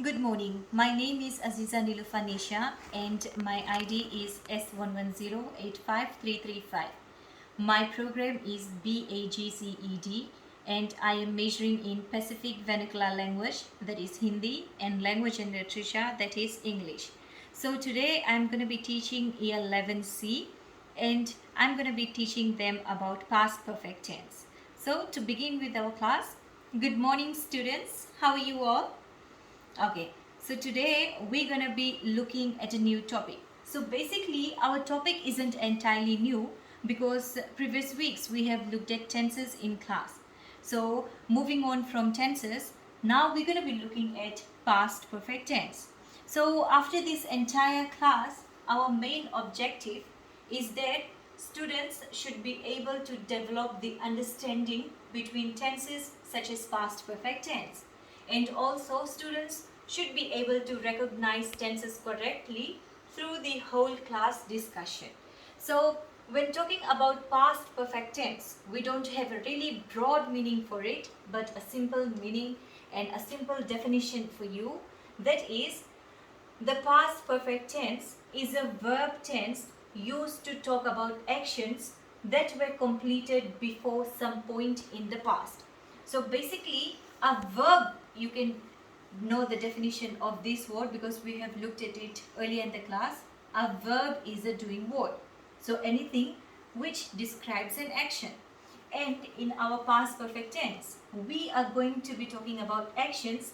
Good morning. My name is Aziza Nilufanisha and my ID is S11085335. My program is BAGCED and I am majoring in Pacific Vernacular Language, that is Hindi, and Language and Literature, that is English. So today I'm going to be teaching Year 11C and I'm going to be teaching them about past perfect tense. So to begin with our class, good morning students. How are you all? Okay, so today we're gonna be looking at a new topic. So basically, our topic isn't entirely new because previous weeks we have looked at tenses in class. So moving on from tenses, now we're gonna be looking at past perfect tense. So after this entire class, our main objective is that students should be able to develop the understanding between tenses such as past perfect tense, and also students should be able to recognize tenses correctly through the whole class discussion. So when talking about past perfect tense, we don't have a really broad meaning for it, but a simple meaning and a simple definition for you. That is, the past perfect tense is a verb tense used to talk about actions that were completed before some point in the past. So basically, a verb, you can know the definition of this word because we have looked at it earlier in the class. A verb is a doing word. So anything which describes an action. And in our past perfect tense, we are going to be talking about actions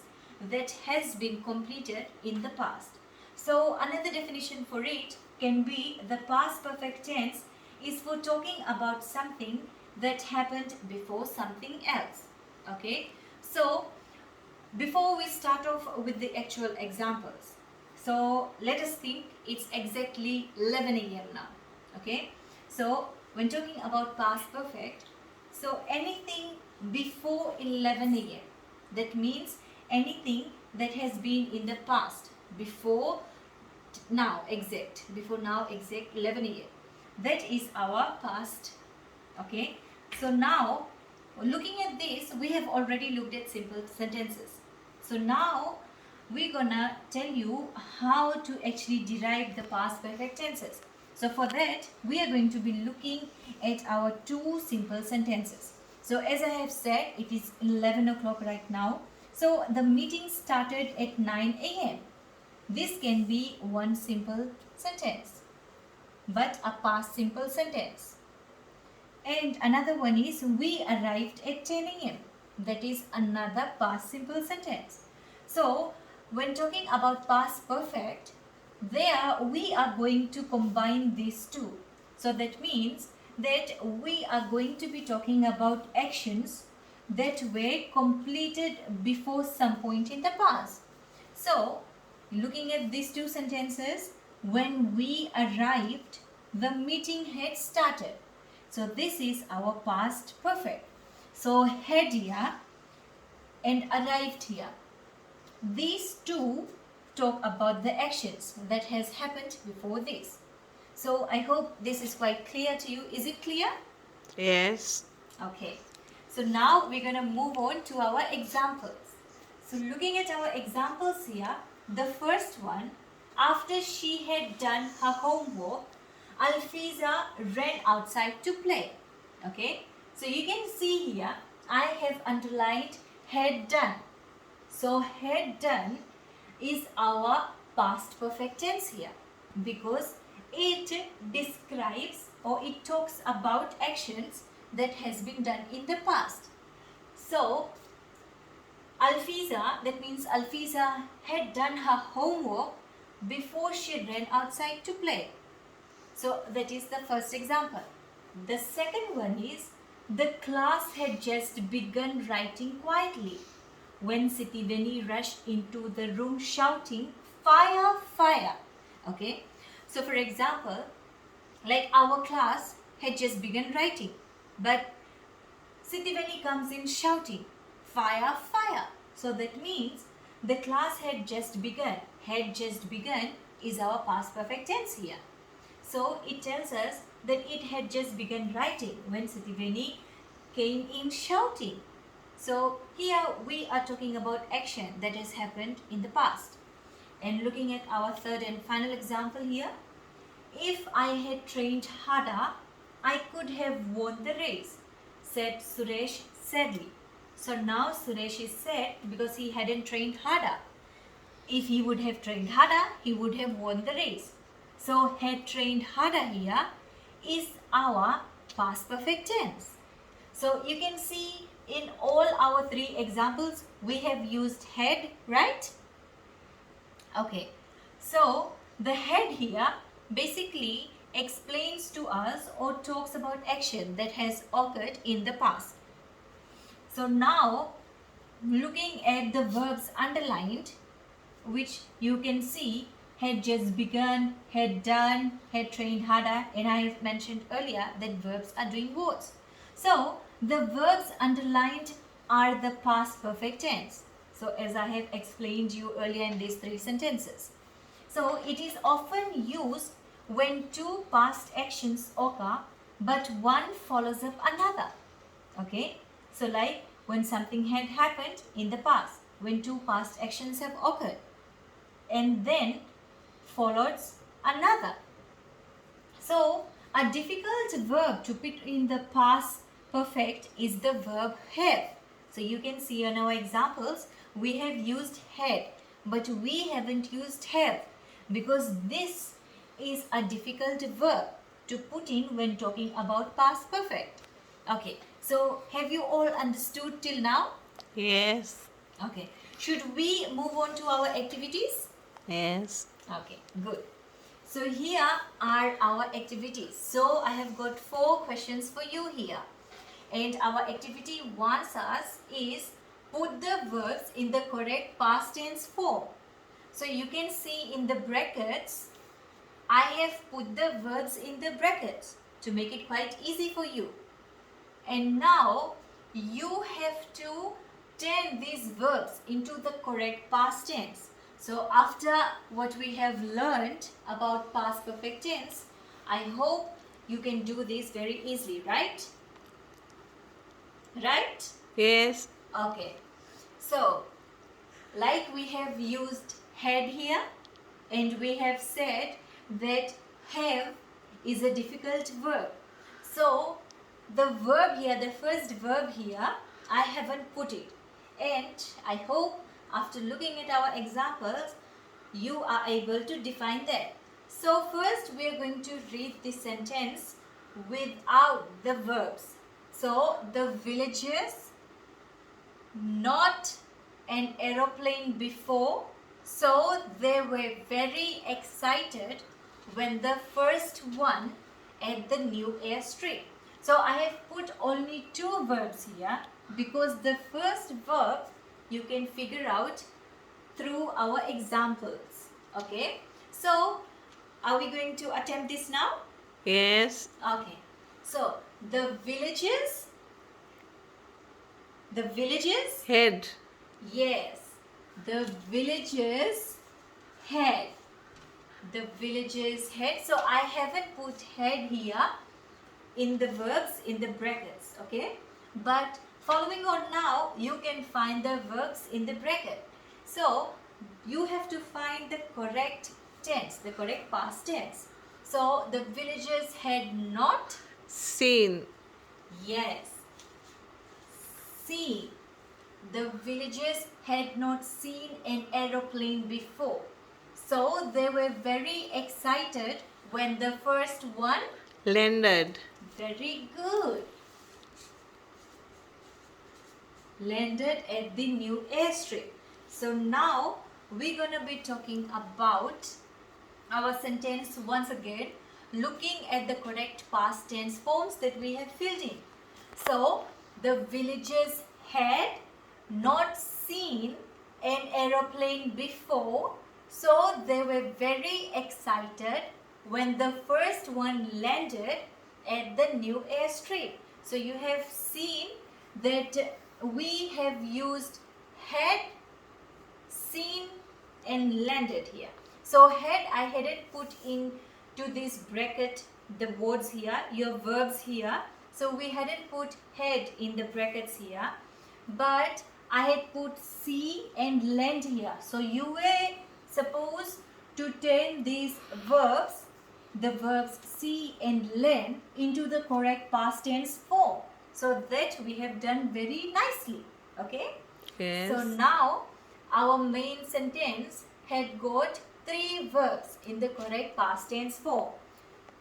that has been completed in the past. So another definition for it can be the past perfect tense is for talking about something that happened before something else. Okay, so before we start off with the actual examples, so let us think it's exactly 11 a.m. now. Okay, so when talking about past perfect, so anything before 11 a.m., that means anything that has been in the past before before now exact 11 a.m., that is our past. Okay, so now looking at this, we have already looked at simple sentences. So now we're gonna tell you how to actually derive the past perfect tenses. So for that, we are going to be looking at our two simple sentences. So as I have said, it is 11 o'clock right now. So the meeting started at 9 a.m. This can be one simple sentence, but a past simple sentence. And another one is we arrived at 10 a.m. That is another past simple sentence. So when talking about past perfect, there we are going to combine these two. So that means that we are going to be talking about actions that were completed before some point in the past. So looking at these two sentences, when we arrived, the meeting had started. So this is our past perfect. So had here and arrived here. These two talk about the actions that has happened before this. So I hope this is quite clear to you. Is it clear? Yes. Okay. So now we're going to move on to our examples. So looking at our examples here, the first one, after she had done her homework, Alfiza ran outside to play. Okay. So you can see here, I have underlined had done. So had done is our past perfect tense here because it describes or it talks about actions that has been done in the past. So Alfiza, that means Alfiza had done her homework before she ran outside to play. So that is the first example. The second one is the class had just begun writing quietly when Sitiveni rushed into the room shouting, "Fire, fire!" Okay. So for example, like our class had just begun writing, but Sitiveni comes in shouting, "Fire, fire!" So that means the class had just begun. Had just begun is our past perfect tense here. So it tells us that it had just begun writing when Sitiveni came in shouting. So here we are talking about action that has happened in the past. And looking at our third and final example here, if I had trained harder, I could have won the race, said Suresh sadly. So now Suresh is sad because he hadn't trained harder. If he would have trained harder, he would have won the race. So had trained harder here is our past perfect tense. So you can see in all our three examples we have used had, right? Okay, so the had here basically explains to us or talks about action that has occurred in the past. So now looking at the verbs underlined, which you can see had just begun, had done, had trained harder, and I mentioned earlier that verbs are doing words. So the verbs underlined are the past perfect tense. So as I have explained you earlier in these three sentences. So it is often used when two past actions occur but one follows up another. Okay, so like when something had happened in the past, when two past actions have occurred and then follows another. So a difficult verb to put in the past perfect is the verb have. So you can see on our examples we have used had, but we haven't used have because this is a difficult verb to put in when talking about past perfect. Okay, so have you all understood till now? Yes. Okay, should we move on to our activities? Yes. Okay, good. So here are our activities. So I have got 4 questions for you here. And our activity wants us is put the verbs in the correct past tense form. So you can see in the brackets, I have put the verbs in the brackets to make it quite easy for you. And now you have to turn these verbs into the correct past tense. So after what we have learned about past perfect tense, I hope you can do this very easily, right? Right? Yes. Okay. So, like we have used had here and we have said that have is a difficult verb. So, the verb here, the first verb here, I haven't put it. And I hope after looking at our examples, you are able to define that. So first we are going to read this sentence without the verbs. So the villagers, not an aeroplane before, so they were very excited when the first one at the new airstrip. So I have put only 2 verbs here because the first verb you can figure out through our examples. Okay, so are we going to attempt this now? Yes. Okay, so the villagers, Head. yes, the villagers had, so I haven't put had here in the verbs in the brackets, okay, but following on now you can find the verbs in the bracket. So you have to find the correct tense, the correct past tense. So the villagers had not Seen. Yes. See, the villagers had not seen an aeroplane before. So they were very excited when the first one. Landed. Very good. Landed at the new airstrip. So now we're going to be talking about our sentence once again, looking at the correct past tense forms that we have filled in. So the villagers had not seen an aeroplane before, so they were very excited when the first one landed at the new airstrip. So you have seen that we have used had, seen and landed here. So had, I hadn't put in to this bracket the words here, your verbs here. So we hadn't put had in the brackets here. but I had put see and lend here. So you were supposed to turn these verbs, the verbs see and lend, into the correct past tense form. So that we have done very nicely. Okay? Yes. So now our main sentence had got 3 verbs in the correct past tense form.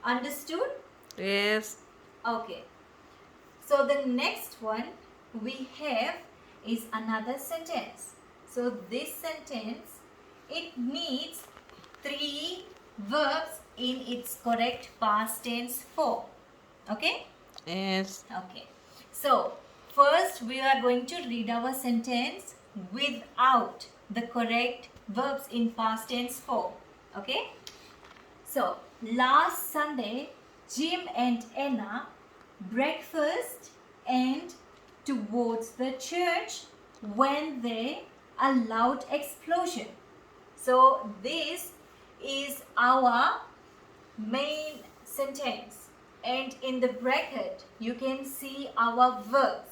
Understood? Yes. Okay. So the next one we have is another sentence. So this sentence, it needs 3 verbs in its correct past tense form. Okay? Yes. Okay. So first we are going to read our sentence without the correct verbs in past tense form. Okay? So last Sunday, Jim and Anna breakfast and towards the church when they a loud explosion. So this is our main sentence, and in the bracket you can see our verbs.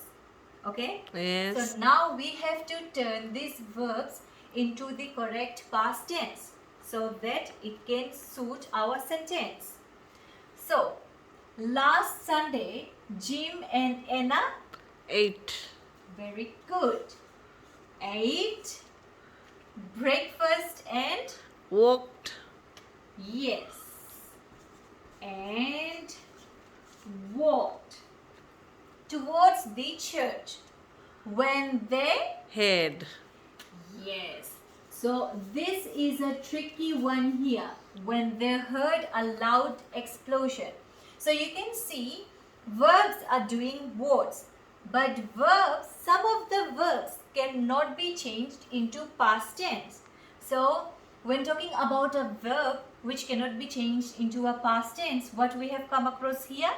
Okay? Yes. So now we have to turn these verbs into the correct past tense so that it can suit our sentence. So last Sunday, Jim and Anna, 8. very good, ate breakfast and, Walked. yes, and walked towards the church when they, Head. yes. So this is a tricky one here. When they heard a loud explosion. So you can see verbs are doing words, but verbs, some of the verbs cannot be changed into past tense. So when talking about a verb which cannot be changed into a past tense, what we have come across here?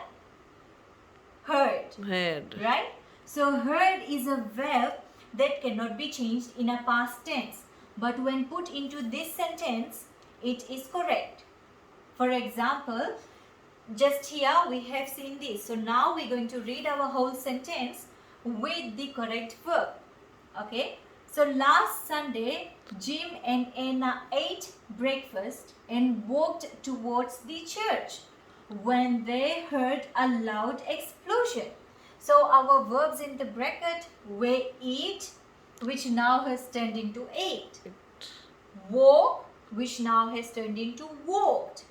Heard. Head. Right? So heard is a verb that cannot be changed in a past tense. But when put into this sentence, it is correct. For example, just here we have seen this. So now we're going to read our whole sentence with the correct verb. Okay? So last Sunday, Jim and Anna ate breakfast and walked towards the church when they heard a loud explosion. So our verbs in the bracket were eat, which now has turned into ate. Walk, which now has turned into walked.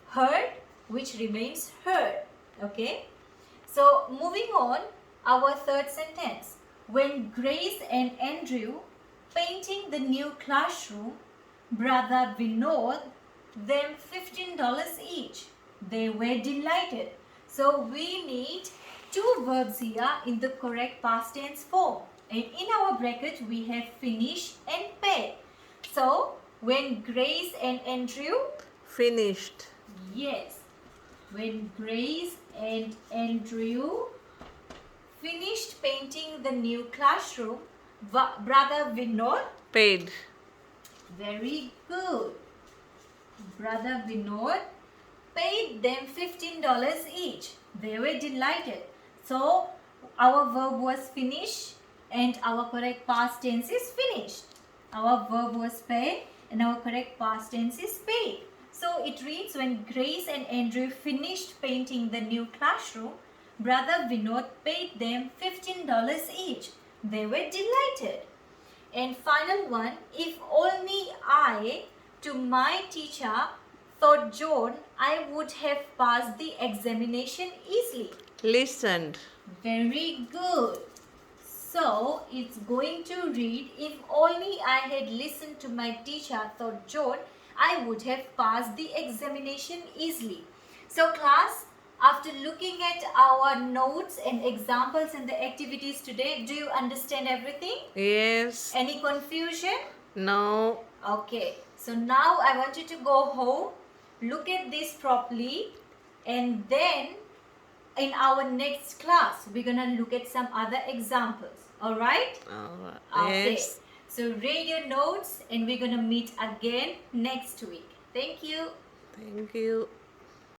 Heard, which remains heard. Okay? So moving on, our third sentence. When Grace and Andrew painting the new classroom, Brother Vinod them $15 each. They were delighted. So we need 2 verbs here in the correct past tense form. And in our bracket we have finish and pay. So when Grace and Andrew, Finished. yes, when Grace and Andrew finished painting the new classroom, Brother Vinod, Paid. very good. Brother Vinod paid them $15 each. They were delighted. So our verb was finish and our correct past tense is finished. Our verb was pay and our correct past tense is paid. So it reads, when Grace and Andrew finished painting the new classroom, Brother Vinod paid them $15 each. They were delighted. And final one, if only I, to my teacher, thought John, I would have passed the examination easily. Listened. Very good. So it's going to read, if only I had listened to my teacher, thought John, I would have passed the examination easily. So class, after looking at our notes and examples and the activities today, do you understand everything? Yes. Any confusion? No. Okay. So now I want you to go home, look at this properly, and then in our next class, we're going to look at some other examples. Alright? Okay. Yes. So read your notes and we're going to meet again next week. Thank you. Thank you.